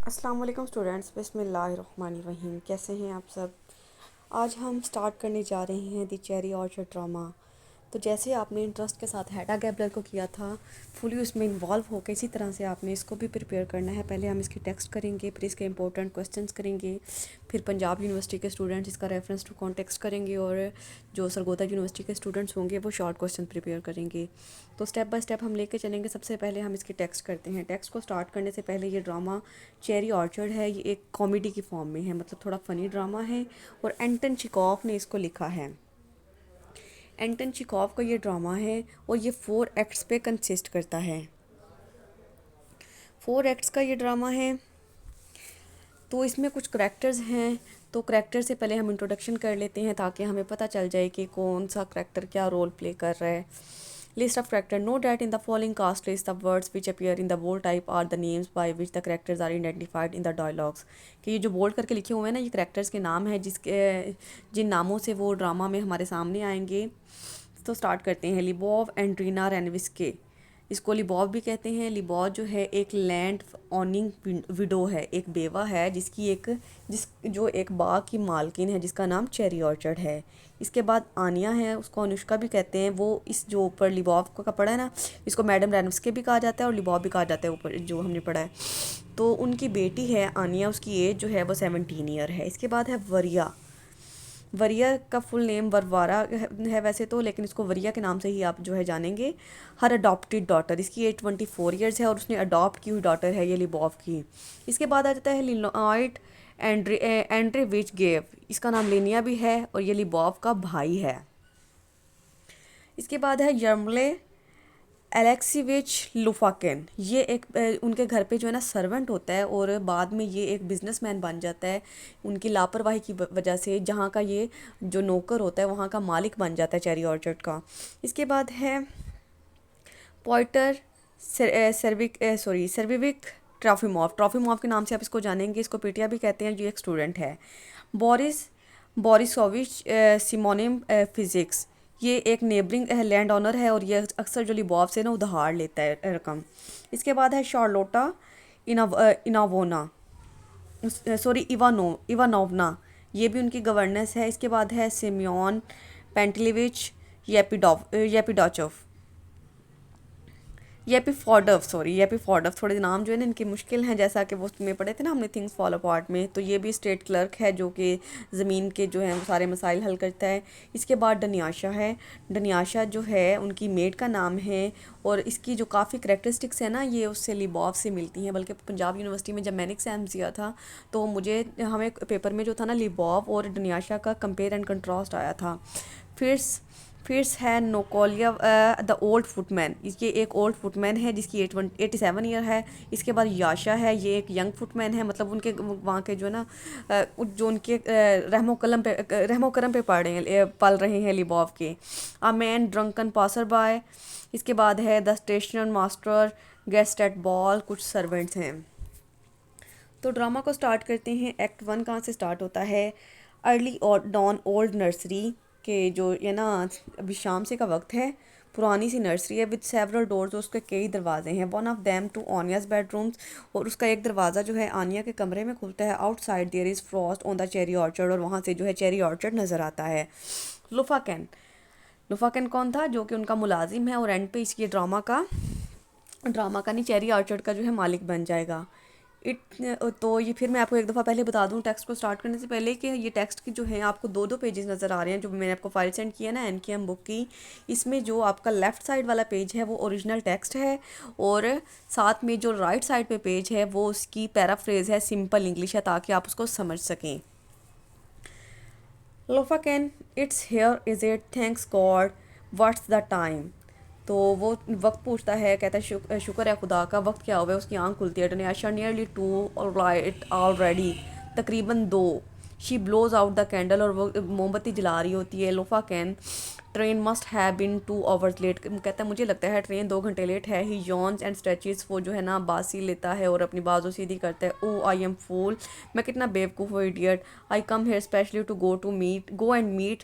अस्सलाम वालेकुम स्टूडेंट्स, बिस्मिल्लाहिर्रहमानिर्रहीम। कैसे हैं आप सब। आज हम स्टार्ट करने जा रहे हैं द चेरी ऑर्चर्ड ड्रामा। तो जैसे आपने इंटरेस्ट के साथ हैडा गैब्लर को किया था, फुली उसमें इन्वॉल्व होकर इसी तरह से आपने इसको भी प्रिपेयर करना है। पहले हम इसकी टेक्स्ट करेंगे, फिर इसके इंपॉर्टेंट क्वेश्चंस करेंगे, फिर पंजाब यूनिवर्सिटी के स्टूडेंट्स इसका रेफरेंस टू कॉन्टेक्स्ट करेंगे और जो सरगोदा यूनिवर्सिटी के स्टूडेंट्स होंगे वो शॉर्ट क्वेश्चन प्रिपेयर करेंगे। तो स्टेप बाय स्टेप हम लेके चलेंगे। सबसे पहले हम इसकी टेक्स्ट करते हैं। टेक्स्ट को स्टार्ट करने से पहले ये ड्रामा चेरी ऑर्चर्ड है, ये एक कॉमेडी की फॉर्म में है, मतलब थोड़ा फ़नी ड्रामा है और एंटन चिकोफ ने इसको लिखा है। एंटन चिकोफ का ये ड्रामा है और ये 4 एक्ट्स पे कंसिस्ट करता है। 4 एक्ट्स का ये ड्रामा है। तो इसमें कुछ करैक्टर्स हैं, तो करैक्टर से पहले हम इंट्रोडक्शन कर लेते हैं ताकि हमें पता चल जाए कि कौन सा करैक्टर क्या रोल प्ले कर रहा है। List of character. Know that in the following cast list the words which appear in the bold type are the names by which the characters are identified in the dialogues. कि ये जो bold करके लिखे हुए हैं ना, ये characters के नाम हैं जिन नामों से वो ड्रामा में हमारे सामने आएंगे। तो स्टार्ट करते हैं। लिबोव एंड्रीना रेनविस्के, इसको लिबॉव भी कहते हैं। लिबॉव जो है एक लैंड ऑनिंग विडो है, एक बेवा है जो एक बाग की मालकिन है जिसका नाम चेरी ऑर्चर्ड है। इसके बाद आनिया है, उसको अनुष्का भी कहते हैं। वो इस जो ऊपर लिबॉव का पढ़ा है ना, इसको मैडम रेनविस्के भी कहा जाता है और लिबॉव भी कहा जाता है ऊपर जो हमने पढ़ा है। तो उनकी बेटी है आनिया, उसकी एज जो है वो 17 ईयर है। इसके बाद है वरिया। वरिया का फुल नेम वरवारा है वैसे तो, लेकिन इसको वरिया के नाम से ही आप जो है जानेंगे। हर अडॉप्टेड डॉटर, इसकी एज 24 ईयर्स है और उसने अडॉप्ट की हुई डॉटर है ये लिबॉव की। इसके बाद आ जाता है लिनॉइड एंड्रे विच गेव, इसका नाम लिनिया भी है और ये लिबॉव का भाई है। इसके बाद है यर्मले एलेक्सीविच लुफाकिन, ये एक उनके घर पे जो है ना सर्वेंट होता है और बाद में ये एक बिजनेसमैन बन जाता है उनकी लापरवाही की वजह से। जहाँ का ये जो नौकर होता है वहाँ का मालिक बन जाता है चेरी ऑर्चर्ड का। इसके बाद है पॉइटर सर्विविक ट्रॉफिमॉफ के नाम से आप इसको जानेंगे। इसको पेटिया भी कहते हैं, जो एक स्टूडेंट है। बोरिसोविच सिमोनिम फिजिक्स, ये एक नेबरिंग लैंड ऑनर है और ये अक्सर जो लिबॉव से ना उधार लेता है रकम। इसके बाद है शार्लोटा इनावोना इवानोवना, ये भी उनकी गवर्नेंस है। इसके बाद है सिमियोन पेंटलिविच येपिडोचोव येपीफॉर्डव। थोड़े नाम जो है ना इनके मुश्किल हैं, जैसा कि वो में पढ़े थे ना हमने थिंग्स फॉल अपार्ट में। तो ये भी स्टेट क्लर्क है जो कि ज़मीन के जो हैं वो सारे मसाइल हल करता है। इसके बाद डनियाशा है। डनियाशा जो है उनकी मेड का नाम है और इसकी जो काफ़ी करेक्टरिस्टिक्स है ना ये उससे लिबॉव से मिलती हैं। बल्कि पंजाब यूनिवर्सिटी में जब मैंने एग्जाम दिया था तो हमें पेपर में जो था ना लिबॉव और डनियाशा का कंपेयर एंड कंट्रास्ट आया था। फिर फिर्स है नोकोलिया द ओल्ड फुटमैन, ये एक ओल्ड फुटमैन है जिसकी 87 ईयर है। इसके बाद याशा है, ये एक यंग फुटमैन है, मतलब उनके वहाँ के जो है ना जो उनके रहमो करम पे पल रहे हैं लिबॉव के। A man drunken passer by. इसके बाद है the station master guest at ball, कुछ सर्वेंट्स हैं। तो ड्रामा को स्टार्ट करते हैं। एक्ट 1 कहाँ से स्टार्ट होता है। अर्ली और डॉन ओल्ड नर्सरी के जो ये ना अभी शाम से का वक्त है, पुरानी सी नर्सरी है विद सेवरल डोर्स, उसके कई दरवाजे हैं। One of them to Anya's bedrooms, और उसका एक दरवाज़ा जो है आनिया के कमरे में खुलता है। Outside there is frost on the cherry orchard, और वहाँ से जो है चेरी ऑर्चर्ड नज़र आता है। लुफाकैन, लुफाकैन कौन था, जो कि उनका मुलाजिम है और एंड पे इसकी ड्रामा का नहीं चेरी ऑर्चर्ड का जो है मालिक बन जाएगा। इट तो ये फिर मैं आपको एक दफ़ा पहले बता दूं टेक्स्ट को स्टार्ट करने से पहले कि ये टेक्स्ट की जो है आपको दो पेजेस नज़र आ रहे हैं जो मैंने आपको फाइल सेंड किया ना एनकेएम बुक की। इसमें जो आपका लेफ़्ट साइड वाला पेज है वो ओरिजिनल टेक्स्ट है और साथ में जो राइट साइड पे पेज है वो उसकी पैराफ्रेज है, सिंपल इंग्लिश है ताकि आप उसको समझ सकें। Lopakhin it's here is it thanks God what's the time. तो वो वक्त पूछता है, कहता है शुक्र है खुदा का, वक्त क्या हुआ है। उसकी आंख खुलती है। डनियाशा नियरली 2 राइट ऑलरेडी, तकरीबन 2। She blows out the candle, और वो मोमबत्ती जला रही होती है। Lopakhin train must have been 2 hours late, कहता है मुझे लगता है ट्रेन 2 घंटे लेट है। ही यॉन्स एंड स्ट्रेचेस, वो जो है ना बासी लेता है और अपनी बाजू सीधी करता है। ओ आई एम फूल, मैं कितना बेवकूफ़ हूँ, idiot. I come here specially to go and meet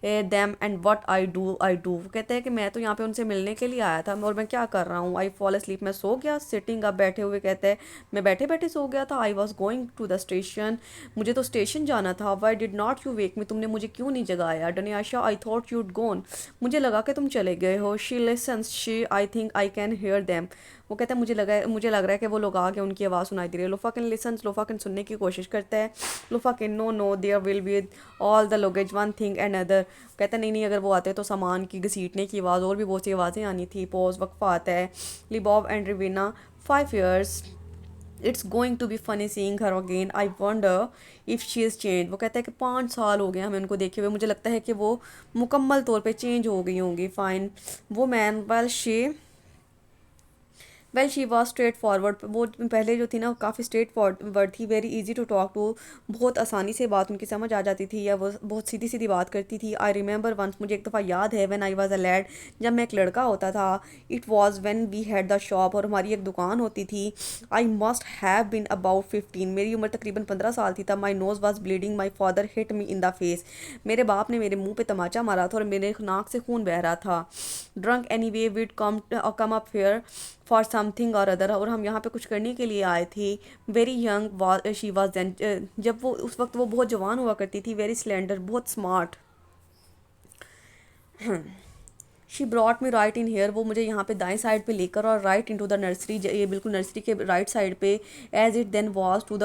them and what I do. वो कहते हैं कि मैं तो यहाँ पे उनसे मिलने के लिए आया था और मैं क्या कर रहा हूँ। आई फॉल asleep, मैं सो गया। सिटिंग अप, बैठे हुए, कहते हैं मैं बैठे बैठे सो गया था। I was going to the station, मुझे तो स्टेशन जाना था। Why did not you wake me, तुमने मुझे क्यों नहीं जगाया। डनियाशा, आई थॉट यूड गोन, मुझे लगा कि तुम चले गए हो। She lessons, she I think I can hear them, वो कहता है मुझे लग रहा है कि वो लोग आगे उनकी आवाज़ सुनाई दे रही है। लोफाकिन लिसन्स, लोफाकिन सुनने की कोशिश करता है। Lopakhin, no no there will be all the luggage one thing and other, कहता है नहीं नहीं, अगर वो आते तो सामान की घसीटने की आवाज़ और भी बहुत सी आवाज़ें आनी थी। पॉज, वक्फा आता है। Lyubov Andreyevna, 5 years, it's going to be funny seeing her again, I wonder if she is change. वो कहता है कि 5 साल हो गए हमें उनको देखे हुए, मुझे लगता है कि वो मुकम्मल तौर पे चेंज हो गई होंगी। Fine woman, well she was straightforward, वो पहले जो थी ना काफ़ी स्ट्रेट फॉरवर्ड थी। Very easy to talk to, बहुत आसानी से बात उनकी समझ आ जाती थी, या वो बहुत सीधी सीधी बात करती थी। आई रिमेंबर वंस, मुझे एक दफ़ा याद है, when I was a lad, जब मैं एक लड़का होता था। It was when we had the shop, और हमारी एक दुकान होती थी। I must have been about 15, मेरी उम्र तकरीबन 15 साल थी तब। My nose was bleeding, my father hit me in the face, मेरे बाप ने मेरे मुंह पे तमाचा मारा था और मेरे नाक से खून बह रहा था। Drunk anyway we'd come up fair for something और अदर, और हम यहाँ पे कुछ करने के लिए आए थे। Very young she was then, जब वो उस वक्त वो बहुत जवान हुआ करती थी। वेरी स्लेंडर, बहुत smart. She brought me right in here, वो मुझे यहाँ पे दाएं साइड पे लेकर और राइट इनटू द नर्सरी, ये बिल्कुल नर्सरी के राइट साइड पे। As it then was to the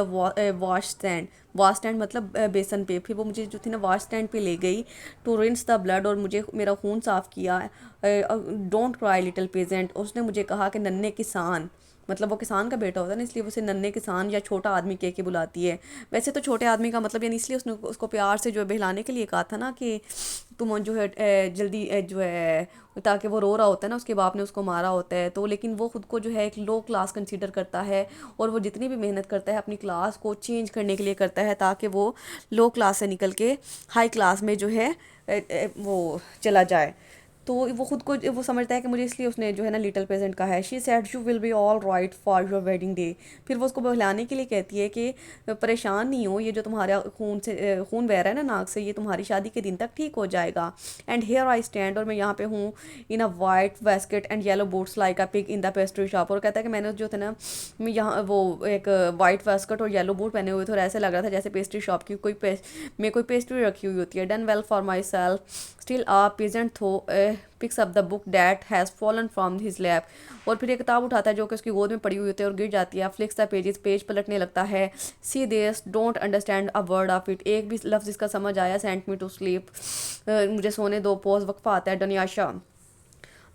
wash stand, wash stand मतलब बेसन पे। फिर वो मुझे जो थी ना वॉश स्टैंड पे ले गई। टू रिंस द ब्लड, और मुझे मेरा खून साफ़ किया। डोंट क्राई लिटिल पेजेंट, उसने मुझे कहा कि नन्हे किसान, मतलब वो किसान का बेटा होता है ना, इसलिए वो उसे नन्हे किसान या छोटा आदमी कह के बुलाती है। वैसे तो छोटे आदमी का मतलब, यानी इसलिए उसने उसको प्यार से जो है बहलाने के लिए कहा था ना कि तुम जो है जल्दी जो है, ताकि वो रो रहा होता है ना, उसके बाप ने उसको मारा होता है तो। लेकिन वो खुद को जो है एक लो क्लास कंसीडर करता है, और वो जितनी भी मेहनत करता है अपनी क्लास को चेंज करने के लिए करता है, ताकि वो लो क्लास से निकल के हाई क्लास में जो है वो चला जाए। तो वो खुद को वो समझता है कि मुझे, इसलिए उसने जो है ना लिटिल पेजेंट कहा है। She said you will be all right for your wedding day, फिर वो उसको बहलाने के लिए कहती है कि परेशान नहीं हो, ये जो तुम्हारा खून बह रहा है ना नाक से, ये तुम्हारी शादी के दिन तक ठीक हो जाएगा। एंड हेयर आई स्टैंड, और मैं यहाँ पे हूँ in a white waistcoat and yellow boots like a pig in the pastry shop. और कहता है कि मैंने जो थे ना, मैं यहाँ वो एक वाइट वेस्केट और येलो बूट पहने हुए थे, और ऐसे लग रहा था जैसे पेस्ट्री शॉप की कोई पेस्ट्री रखी हुई होती है। Done well for myself, still a peasant though picks up the book that has fallen from his lap, और फिर एक किताब उठाता है जो कि उसकी गोद में पड़ी हुई होती है और गिर जाती है। फ्लिक्स द पेजेस, पेज पलटने लगता है। See this, don't understand a word of it, एक भी लफ्ज़ इसका समझ आया। सेंट मी टू स्लीप, मुझे सोने दो। पोज, वक्फा आता है। Dunyasha,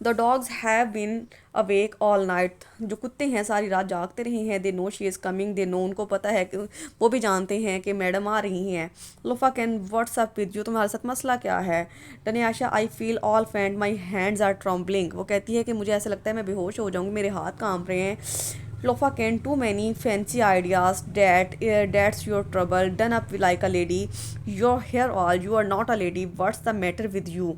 the dogs have been awake all night, जो कुत्ते हैं सारी रात जागते रहे हैं। They know she is coming, they know, उनको पता है कि वो भी जानते हैं कि मैडम आ रही हैं। Lopakhin, what's up with you, तुम्हारे साथ मसला क्या है। Dunyasha, I feel all faint, my hands are trembling, वो कहती है कि मुझे ऐसा लगता है मैं बेहोश हो जाऊँगी, मेरे हाथ कांप रहे हैं। Lopakhin, too many fancy ideas, that's your trouble, done up like a lady, your hair all, you are not a lady, what's the matter with you.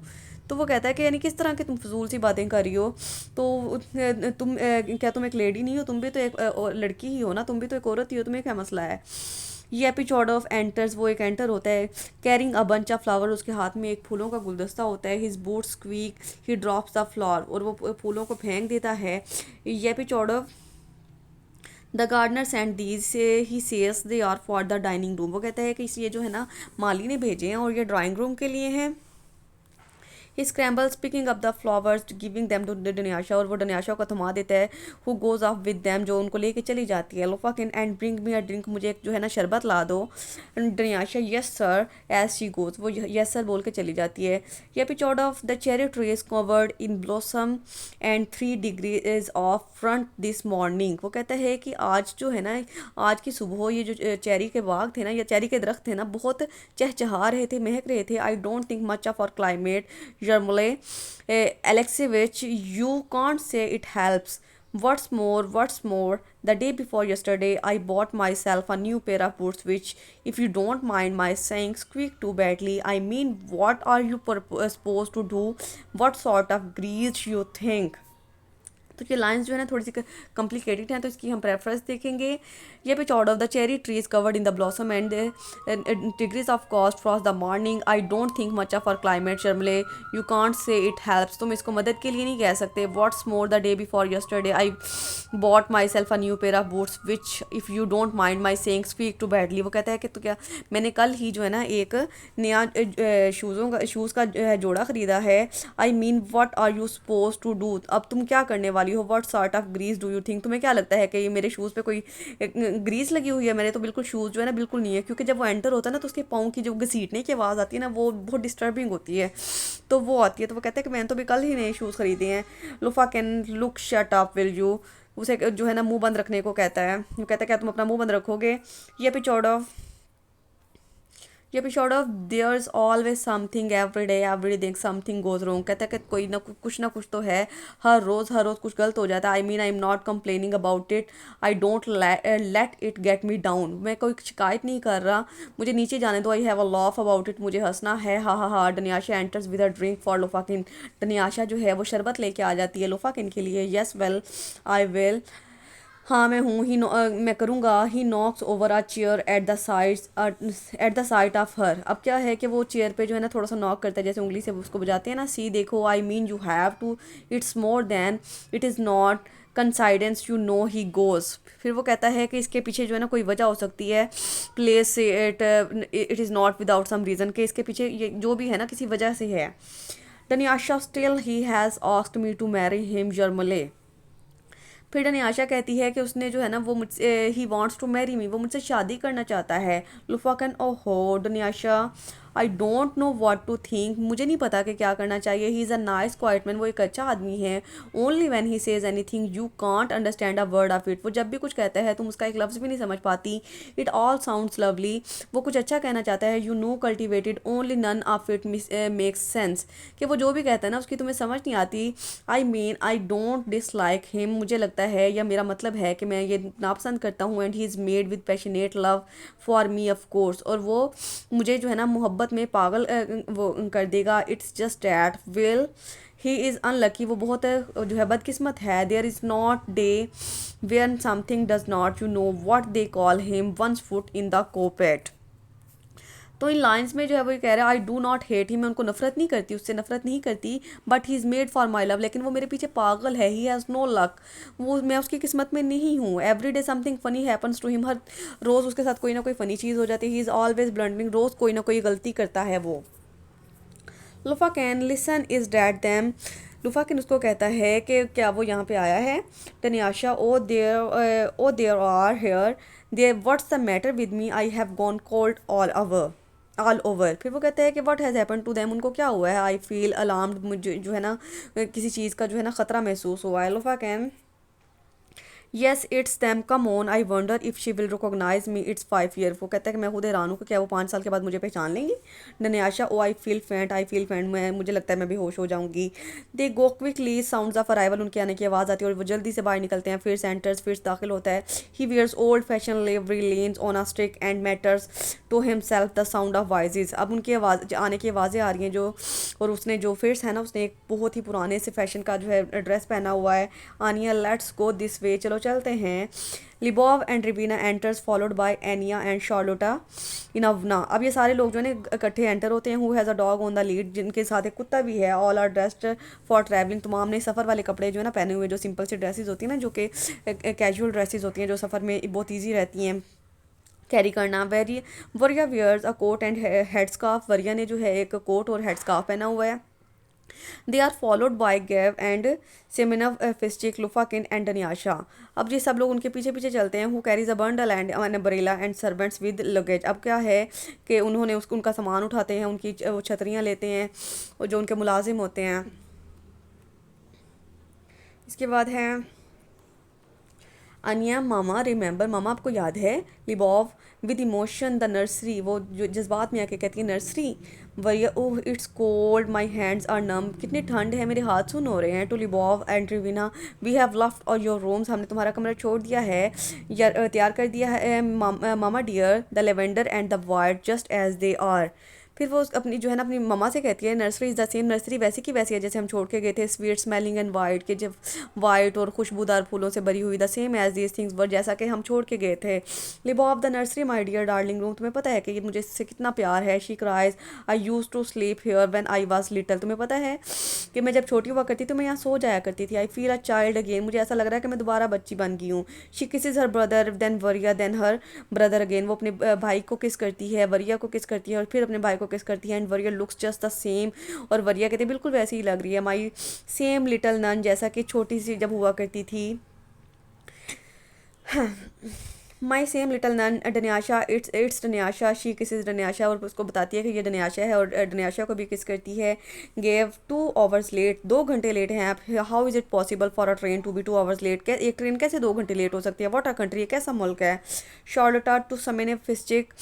तो वो कहता है कि यानी किस तरह की तुम फजूल सी बातें कर रही हो, तो क्या तुम एक लेडी नहीं हो, तुम भी तो एक लड़की ही हो ना, तुम भी तो एक औरत ही हो, तुम्हें क्या मसला है। ये एपिसोड ऑफ एंटर्स, वो एक एंटर होता है carrying a bunch of flower, उसके हाथ में एक फूलों का गुलदस्ता होता है। His boot squeak, he drops the flower, और वो फूलों को फेंक देता है। ये episode of the gardener send these say he सेल्स they are for the dining room, वो कहता है कि ये जो है ना माली ने भेजे हैं और ये ड्राइंग रूम के लिए हैं। He scrambles picking up the flowers giving them to Dunyasha, और वो डनियाशा को थमा देता है। Who goes off with them, जो उनको लेके चली जाती है। Lopakhin, and bring me a drink, मुझे एक जो है ना शरबत ला दो। Dunyasha, yes sir, as she goes, वो यस सर बोल के चली जाती है। ये episode of the cherry trees covered in blossom and 3 degrees of front this morning, वो कहता है कि आज जो है ना, आज की सुबह ये जो चेरी के बाग थे ना, या चेरी के दरख्त थे ना, बहुत चहचहा रहे थे, महक रहे थे। I don't think much of our climate Yermole Alexeyevich, you can't say it helps. What's more, the day before yesterday, I bought myself a new pair of boots, which, if you don't mind my saying, squeak too badly. I mean, what are you supposed to do? What sort of grease you think? तो ये lines जो है ना थोड़ी सी complicated हैं, तो इसकी हम प्रेफरेंस देखेंगे। ये Epikhodov the cherry trees covered in the blossom and degrees of cost frost the morning I don't think much of our climate शर्मले you can't say it helps. तुम इसको मदद के लिए नहीं कह सकते। What's more the day before yesterday I bought myself a new pair of boots which if you don't mind my saying speak too badly. वो कहता है कि तो क्या मैंने कल ही जो है ना एक नया शूज़ का जोड़ा ख़रीदा है। I mean what are you suppose to do. अब तुम क्या करने वाली हो। What sort of grease do you think. तुम्हें क्या लगता है कि ये मेरे शूज़ पे कोई ग्रीस लगी हुई है। मेरे तो बिल्कुल शूज़ जो है ना बिल्कुल नहीं है, क्योंकि जब वो एंटर होता है ना तो उसके पाँव की जो घसीटने की आवाज़ आती है ना वो बहुत डिस्टर्बिंग होती है, तो वो आती है। तो वो कहते हैं कि मैंने तो भी कल ही नए शूज़ खरीदे हैं। Luffa can look shut up will you. उसे जो है ना मुंह बंद रखने को कहता है। वो कहता है क्या तुम अपना मुंह बंद रखोगे। ये episode of their is always something every day something goes wrong. कहता है कि कोई ना कुछ तो है, हर रोज़ कुछ गलत हो जाता है। I am not complaining about it, I don't let it get me down. मैं कोई शिकायत नहीं कर रहा, मुझे नीचे जाने दो। I have a laugh about it, मुझे हंसना है। हा। Dunyasha enters with a drink for Lopakhin. Dunyasha जो है वो शरबत लेके आ जाती है लोफाकिन के लिए। येस वेल आई विल, हाँ मैं हूँ ही मैं करूँगा। He knocks over a chair at the sight of her. अब क्या है कि वो चेयर पे जो है ना थोड़ा सा नॉक करता है, जैसे उंगली से उसको बजाते हैं ना। सी देखो, I mean you have to, it's more than it is not coincidence you know he goes. फिर वो कहता है कि इसके पीछे जो है ना कोई वजह हो सकती है। Place it is not without some reason, के इसके पीछे ये जो भी है ना किसी वजह से है। Dunyasha still he has asked me to marry him Yermolay. फिर डनियाशा कहती है कि उसने जो है ना वो मुझसे he wants to marry me, वो मुझसे शादी करना चाहता है। लुफाकन ओहो Dunyasha I don't know what to think. मुझे नहीं पता कि क्या करना चाहिए। He is a nice quiet man, वो एक अच्छा आदमी है। Only when he says anything you can't understand a word of it. वो जब भी कुछ कहता है तुम उसका एक लफ्ज़ भी नहीं समझ पाती। इट ऑल साउंड्स लवली, वो कुछ अच्छा कहना चाहता है। You know cultivated only none of it makes sense, कि वो जो भी कहता है ना उसकी तुम्हें समझ नहीं आती। आई डोंट डिसलाइक हिम, मुझे लगता है या मेरा मतलब है कि मैं ये नापसंद करता हूँ। And he is made with passionate love for me of course, और वो मुझे जो है ना मोहब्बत में पागल वो कर देगा। It's just that well he is unlucky, वो बहुत जो है बदकिस्मत है। There is not day where something does not you know what they call him once foot in the carpet. तो इन लाइंस में जो है वो ये कह रहा है आई डू नॉट हेट ही, मैं उनको नफरत नहीं करती, उससे नफरत नहीं करती। But he is made for my love, लेकिन वो मेरे पीछे पागल है। ही हैज़ नो लक, वो मैं उसकी किस्मत में नहीं हूँ। Every day something funny happens to him, हर रोज़ उसके साथ कोई ना कोई फ़नी चीज़ हो जाती है। ही इज़ ऑलवेज ब्लंडरिंग, रोज़ कोई ना कोई गलती करता है वो। Luffa can listen is that them. Luffa can उसको कहता है कि क्या वो यहाँ पे आया है। Dunyasha oh there are here there what's the matter with me I have gone cold all over. फिर वो कहते हैं कि what has happen to them, उनको क्या हुआ है। आई फील अलार्म्ड, मुझे जो है ना किसी चीज़ का जो है ना ख़तरा महसूस हुआ है। लुफा can yes it's them come on I wonder if she will recognise me it's 5 year. वो कहता है कि मैं खुद हैरान हूँ कि क्या वो 5 साल के बाद मुझे पहचान लेंगी। डनियाशा ओ आई फील फेंट, मैं मुझे लगता है मैं बेहोश हो जाऊंगी। They go quickly sounds of arrival, उनके आने की आवाज़ आती है और वो जल्दी से बाहर निकलते हैं। फिर सेंटर्स फिर दाखिल होता है। He wears old fashion livery leans on a stick and matters to himself the sound of voices. अब उनकी आवाज़ आने की आवाज़ें आ रही हैं जो, और उसने जो फिर्स है ना उसने एक बहुत ही पुराने से फैशन का जो है ड्रेस पहना हुआ है। आनिया लेट्स गो दिस वे, चलो चलते हैं। Lyubov Andreyevna enters followed by Anya and Charlotta Ivanovna. अब ये सारे लोग जो है ना इकट्ठे एंटर होते हैं। Who has a dog on the lead, जिनके साथ एक कुत्ता भी है। All are dressed for travelling, तमाम ने सफ़र वाले कपड़े जो है ना पहने हुए, जो सिंपल सी ड्रेसेस होती हैं ना, जो कि कैजुअल ड्रेसेस होती हैं, जो सफ़र में बहुत ईजी रहती हैं कैरी करना। Varya wears a coat and headscarf, Varya ने जो है एक कोट और हेड स्कार्फ पहना हुआ है। They are followed by Gayev and Semyonov Pishchik Lopakhin and Dunyasha. अब ये सब लोग उनके पीछे पीछे चलते हैं। Who carries a bundle and an umbrella and servants with luggage. अब क्या है कि उन्होंने उनका सामान उठाते हैं, उनकी वो छतरियाँ लेते हैं और जो उनके मुलाजिम होते हैं। इसके बाद है अनिया मामा रिमेंबर, मामा आपको याद है। Lyubov with emotion the nursery, वो जो जज्बात में आके कहती है nursery. Varya oh it's cold my hands are numb, कितनी ठंड है मेरे हाथ सुन हो रहे हैं। To Lyubov Andreyevna we have left our your rooms, हमने तुम्हारा कमरा छोड़ दिया है या तैयार कर दिया है mama dear. The lavender and the white just as they are, फिर वो अपनी जो है ना अपनी मम्मा से कहती है nursery is the same, nursery वैसी की वैसी है जैसे हम छोड़ के गए थे, स्वीट स्मेलिंग एंड वाइट, के जब वाइट और खुशबूदार फूलों से भरी हुई, the same as these things were, जैसा कि हम छोड़ के गए थे। Live of the nursery my dear darling room, तुम्हें पता है कि मुझे इससे कितना प्यार है। She cries I used to sleep here when I was little, तुम्हें पता है कि मैं जब छोटी हुआ करती थी तो मैं यहाँ सो जाया करती थी। I feel a child again, मुझे ऐसा लग रहा है कि मैं दोबारा बच्ची बन गई हूँ। She kisses her brother then Varya then her brother again, वो अपने भाई को किस करती है, वरिया को किस करती है और फिर अपने भाई को किस करती है। एंड वरिया लुक्स जस्ट द सेम, और वरिया कहती है बिल्कुल वैसी ही लग रही है। माई सेम लिटल नन, जैसा कि छोटी सी जब हुआ करती थी। My same little nun Dunyasha, it's Dunyasha, she kisses Dunyasha, और उसको बताती है कि ये डन्याशा है और डन्याशा को भी किस करती है। गेव 2 आवर्स लेट, 2 घंटे लेट हैं आप। How is it possible for a train to be 2 hours late, एक ट्रेन कैसे 2 घंटे लेट हो सकती है। वॉट अ कंट्री, ये कैसा मुल्क है। Charlotta to Semyonov Pishchik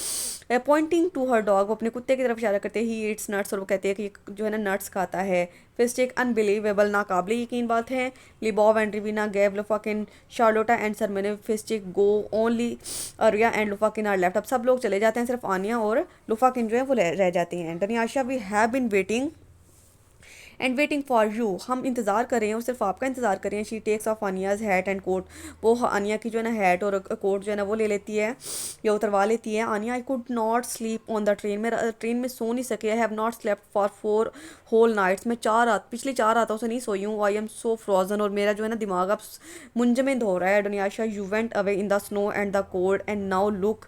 pointing to her dog, वो अपने कुत्ते की तरफ इशारा करते हैं। ही ईट्स नट्स, और वो कहते हैं कि जो है ना नट्स खाता है। फिस्टिक अनबिलीवेबल, नाकाबिले यकीन बात है। Lyubov Andreyevna Gayev Lopakhin Charlotta and Semyonov Pishchik go only Varya and Lopakhin are left, अब सब लोग चले जाते हैं, सिर्फ आनिया और लुफाकिन जो है वो रह जाती हैं। Dunyasha we have been waiting and waiting for you, हम इंतज़ार कर रहे हैं और सिर्फ आपका इंतज़ार कर रहे हैं। She takes off Anya's hat and coat, वो आनिया की जो है ना हैट और कोट जो है ना वो ले लेती है या उतरवा लेती है। Anya I could not sleep on the train, मैं ट्रेन में सो नहीं सके। I have not slept for 4 whole nights, मैं पिछली 4 रातों से नहीं सोई हूँ। आई एम सो फ्रोजन, और मेरा जो है ना दिमाग अब मुंजमद हो रहा है। Dunyasha you went away in the snow and the cold and now look,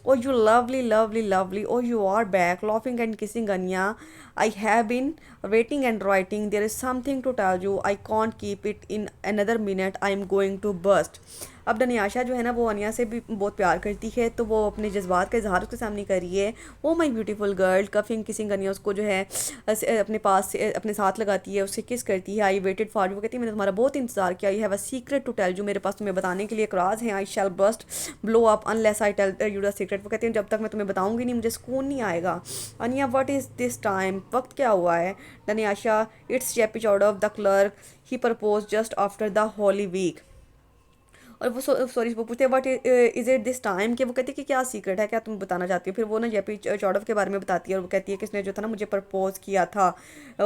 oh you lovely lovely lovely, oh you are back laughing and kissing Anya. I have been waiting and writing, there is something to tell you, I can't keep it in another minute, I am going to burst. अब डनियाशा जो है ना वो अनिया से भी बहुत प्यार करती है, तो वो अपने जज्बात का इजहार उसके सामने कर रही है। Oh my beautiful girl, coughing kissing Anya उसको जो है अपने पास से अपने साथ लगाती है, उससे किस करती है। आई वेटेड फॉर यू, वो कहती है मैंने तुम्हारा बहुत इंतजार किया। I have a secret to tell you, मेरे पास तुम्हें बताने के लिए एक राज है। I shall burst blow up unless I tell you the secret, वो कहती है जब तक मैं तुम्हें बताऊंगी नहीं मुझे सुकून नहीं आएगा। Anya what is this time, वक्त क्या हुआ है। Dunyasha it's episode of the clerk, he propose just after the holy week, और वो सॉरी वो पूछते हैं what is it this time, कि वो कहती है कि क्या सीक्रेट है, क्या तुम बताना चाहती हो। फिर वो ना जेपी चौड़व के बारे में बताती है और वो कहती है कि इसने जो था ना मुझे प्रपोज किया था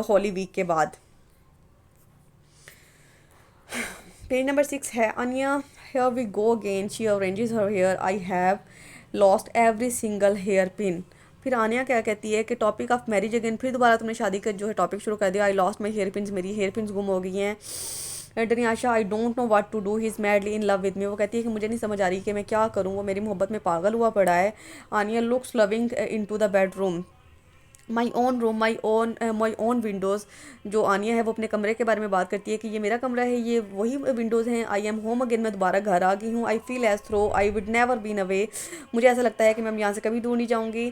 होली वीक के बाद। पेज नंबर 6 है Anya, here we go again, she arranges her hair, I have lost every single hair pin. फिर आनिया क्या कहती है कि टॉपिक ऑफ मैरिज अगेन, फिर दोबारा तुमने शादी का जो है टॉपिक शुरू कर दिया। I lost my hair pins, मेरी हेयर पिन्स गुम हो गई हैं। Dunyasha I don't know what to do, he is madly in love with me, वो कहती है कि मुझे नहीं समझ आ रही कि मैं क्या करूँ, वो मेरी मोहब्बत में पागल हुआ पड़ा है। Anya looks loving into the bedroom, my own room my own windows, जो आनिया है वो अपने कमरे के बारे में बात करती है कि ये मेरा कमरा है, ये वही विंडोज़ हैं। आई एम होम अगेन, मैं दोबारा घर आ गई हूँ। I feel as though I would never been away, मुझे ऐसा लगता है कि मैं यहाँ से कभी दूर नहीं जाऊँगी,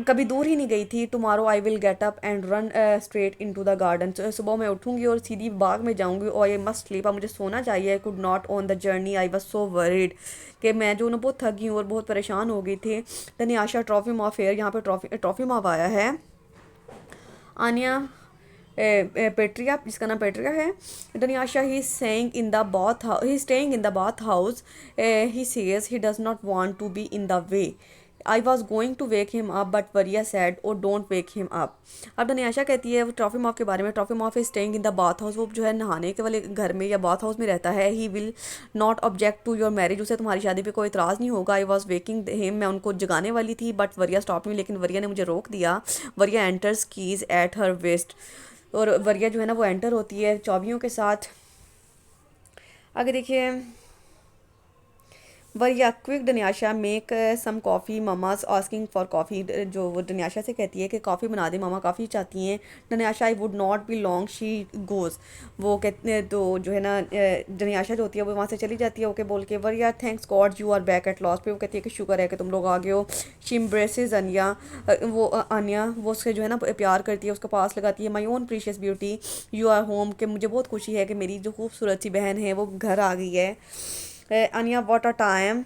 कभी दूर ही नहीं गई थी। Tomorrow I will get up and run straight into the garden, सुबह मैं उठूँगी और सीधी बाग में जाऊँगी। और आई मस्ट स्लीप, अब मुझे सोना चाहिए। आई could not on the journey, I was so worried, कि मैं जो ना बहुत थक गई हूँ और बहुत परेशान हो गई थी। डनियाशा ट्रॉफी माँ फेयर, यहाँ पर ट्रॉफी माँ आया है। आनिया पेट्रिया, जिसका नाम पेट्रिया है। Dunyasha he staying in the bath house, he says he does not want to be in the way. I was going to wake him up but Varya said oh don't wake him up. अब Dunyasha कहती है वो trophy mauve के बारे में, Trofimov is staying in the bath house, वो जो है नहाने के वाले घर में या बाथ हाउस में रहता है। He will not object to your marriage, उसे तुम्हारी शादी पे कोई इतराज़ नहीं होगा। आई वॉज वेकिंग हिम, मैं उनको जगाने वाली थी बट वरिया स्टॉप मी, लेकिन वरिया ने मुझे रोक दिया। Varya enters keys at her waist, और वरिया जो है ना वो एंटर होती है चाबियों के साथ। आगे देखिए, Varya quick Dunyasha make some coffee, mama's asking for coffee, जो वो डनियाशा से कहती है कि कॉफ़ी बना दे, मामा कॉफ़ी चाहती हैं। Dunyasha I would not be long she goes, वो कहते हैं तो जो है ना डनियाशा जो होती है वो वहाँ से चली जाती है ओके बोल के। Varya thanks God you are back at last, पे वो कहती है कि शुक्र है कि तुम लोग आ गए हो। शी एम्ब्रेसेस अनिया, वो आनिया वो उससे जो है ना प्यार करती है, उसका पास लगाती है। My own precious beauty you are home, कि मुझे बहुत खुशी है कि मेरी जो खूबसूरत सी बहन है वो घर आ गई है। अनिया व्हाट अ टाइम,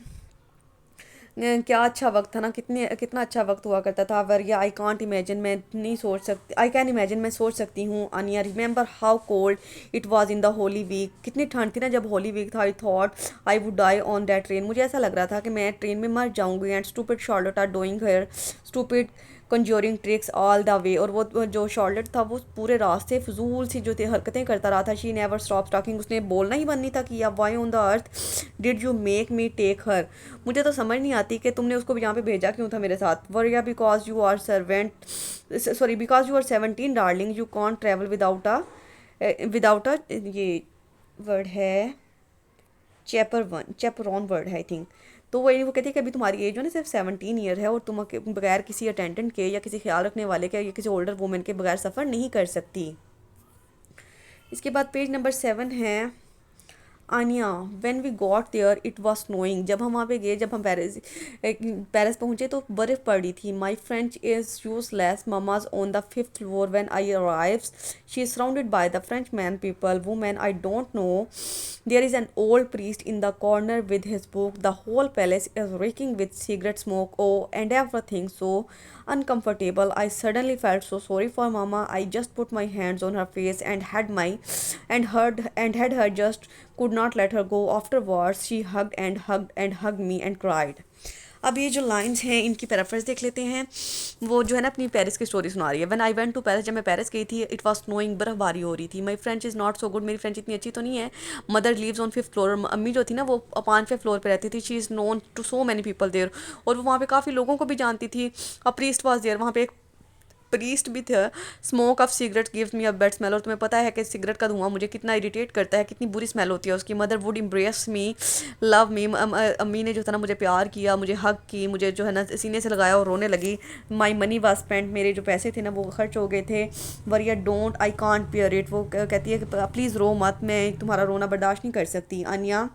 क्या अच्छा वक्त था ना, कितना अच्छा वक्त हुआ करता था। वरिया आई कांट इमेजिन, मैं नहीं सोच सकती, आई कैन इमेजिन, मैं सोच सकती हूँ। Anya remember how cold it was in the holy week, कितनी ठंड थी ना जब होली वीक था। I thought I would die on that train, मुझे ऐसा लग रहा था कि मैं ट्रेन में मर जाऊँगी। And stupid Charlotta doing her stupid conjuring tricks all the way. और वो जो शार्लेट था वो पूरे रास्ते फजूल सी जो थी हरकतें करता रहा था। शी नेवर स्टॉप टॉकिंग, उसने बोलना ही बंद नहीं था कि या why on the earth did you make me take her. मुझे तो समझ नहीं आती कि तुमने उसको यहाँ पे भेजा क्यों था मेरे साथ। Varya because you are servant, sorry because you are 17 darling, you can't travel without a ये वर्ड है चैपरॉन वर्ड है आई थिंक। तो वो कहती है कि अभी तुम्हारी एज जो है ना सिर्फ 17 ईयर है और तुम बगैर किसी अटेंडेंट के या किसी ख्याल रखने वाले के या किसी ओल्डर वुमेन के बगैर सफ़र नहीं कर सकती। इसके बाद पेज नंबर 7 है Anya. When we got there it was snowing, जब हम वहाँ पे गए, जब हम पेरिस पहुँचे तो बर्फ़ पड़ी थी। My French is useless, mama's on the 5th floor when I arrives, she is surrounded by the French man people women I don't know, there is an old priest in the corner with his book, the whole palace is reeking with cigarette smoke, oh and everything so uncomfortable. I suddenly felt so sorry for mama. I just put my hands on her face and had her just could not let her go. Afterwards she hugged and hugged and hugged me and cried. अब ये जो lines हैं इनकी paraphrase देख लेते हैं। वो जो है ना अपनी पेरिस की स्टोरी सुना रही है। When I went to Paris, जब मैं पेरिस गई थी, इट वाज स्नोइंग, बर्फबारी हो रही थी। My French is not so good, मेरी फ्रेंच इतनी अच्छी तो नहीं है। Mother leaves on 5th floor, अम्मी जो थी ना वो 5वें फ्लोर पे रहती थी। She is known to so many people there, और वो वहाँ पे काफ़ी लोगों को भी जानती थी। अ प्रीस्ट वाज देयर, वहाँ पे एक प्रीस्ट भी थे। Smoke of cigarette gives me a bad smell, और तुम्हें पता है कि सिगरेट का धुआं मुझे कितना इरिटेट करता है, कितनी बुरी स्मेल होती है उसकी। Mother would embrace me love me, अम्मी ने जो था ना मुझे प्यार किया, मुझे हक की, मुझे जो है ना सीने से लगाया और रोने लगी। माई मनी वाज स्पेंट, मेरे जो पैसे थे ना वो खर्च हो गए थे। वरिया don't I can't bear it, वो कहती है कि प्लीज़ रो मत, मैं तुम्हारा रोना बर्दाश्त नहीं कर सकती। Anya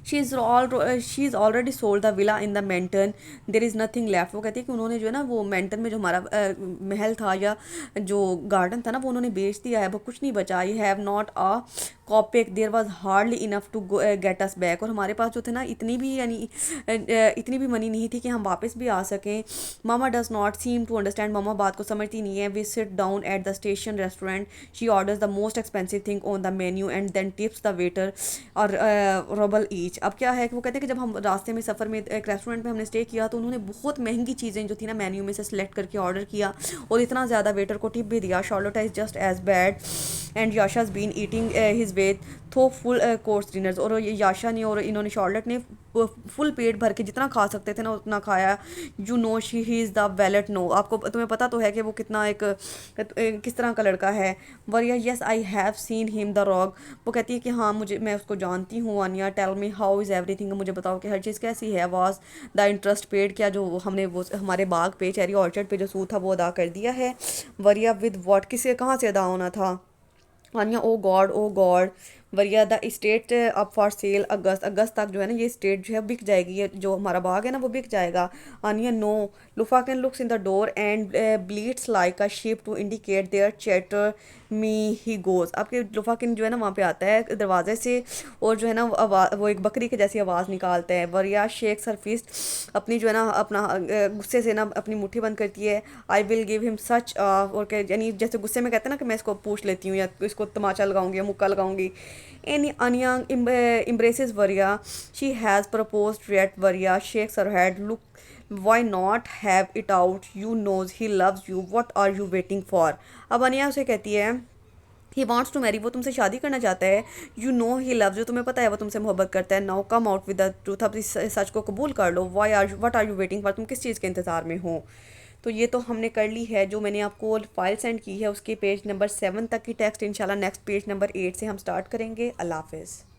she is already sold the villa in the Menton, there is nothing left. वो कहती है कि उन्होंने जो है ना वो मेंटन में जो हमारा महल था या जो गार्डन था ना वो उन्होंने बेच दिया है, वो कुछ नहीं बचा। I have not a kopeck, there was hardly enough to get us back, और हमारे पास जो थे ना इतनी भी मनी नहीं थी कि हम वापस भी आ सकें। Mama does not seem to understand, mama बात को समझती नहीं है। We sit down at the station restaurant, she orders the most expensive thing on the menu and then tips the waiter or rouble each. अब क्या है कि वो कहते हैं कि जब हम रास्ते में सफ़र में एक रेस्टोरेंट में हमने स्टे किया तो उन्होंने बहुत महंगी चीज़ें जो थी ना मेन्यू में से सिलेक्ट करके ऑर्डर किया और इतना ज़्यादा वेटर को टिप भी दिया। Charlotta is just as bad and Yasha's been eating his way through full course dinners, और ये याशा ने और इन्होंने शार्लेट ने फुल पेट भर के जितना खा सकते थे ना उतना खाया। You know she he is the valet, no आपको तुम्हें पता तो है कि वो कितना एक किस तरह का लड़का है। वरिया yes I have seen him the rock, वो कहती है कि हाँ मुझे मैं उसको जानती हूँ। Anya tell me how is everything, मुझे बताओ कि हर चीज़ कैसी है। वाज द इंटरेस्ट पेड, क्या जो हमने वो हमारे बाग पे चेरी ऑर्चर्ड पे जो सूद था वो अदा कर दिया है। वरिया विद वॉट, किसे कहाँ से अदा होना था। Anya oh God. Varya the estate up for sale, अगस्त तक जो है ना ये स्टेट जो है बिक जाएगी, ये जो हमारा बाग है ना वो बिक जाएगा। Anya no, Lopakhin looks in the door and bleats like a sheep to indicate their chatter me he goes. आपके लुफाकिन जो है ना वहाँ पे आता है दरवाजे से और जो है ना वो एक बकरी के जैसी आवाज़ निकालता है। वरिया शेख सरफिस्ट, अपनी जो है ना अपना गुस्से से ना अपनी मुट्ठी बंद करती है। I will give him such, और यानी जैसे गुस्से में कहते हैं ना कि मैं इसको पूछ लेती हूँ या इसको तमाचा लगाऊंगी या मुक्का लगाऊंगी। एनी अनियांग embraces Varia. She has proposed yet Varia shakes her head. Look, why not have it out? You knows he loves you. What are you waiting for? अब अनिया उसे कहती है ही वॉन्ट्स टू मैरी, वो तुमसे शादी करना चाहता है। You know he loves you, तुम्हें पता है वो तुमसे मोहब्बत करता है। Now come out with the truth, अब इस सच को कबूल कर लो। What are you waiting for, तुम किस चीज़ के इंतज़ार में हो। तो ये तो हमने कर ली है जो मैंने आपको फाइल सेंड की है उसके पेज नंबर 7 तक की टेक्स्ट। इंशाल्लाह नेक्स्ट पेज नंबर 8 से हम स्टार्ट करेंगे। अल्लाह हाफ़िज़।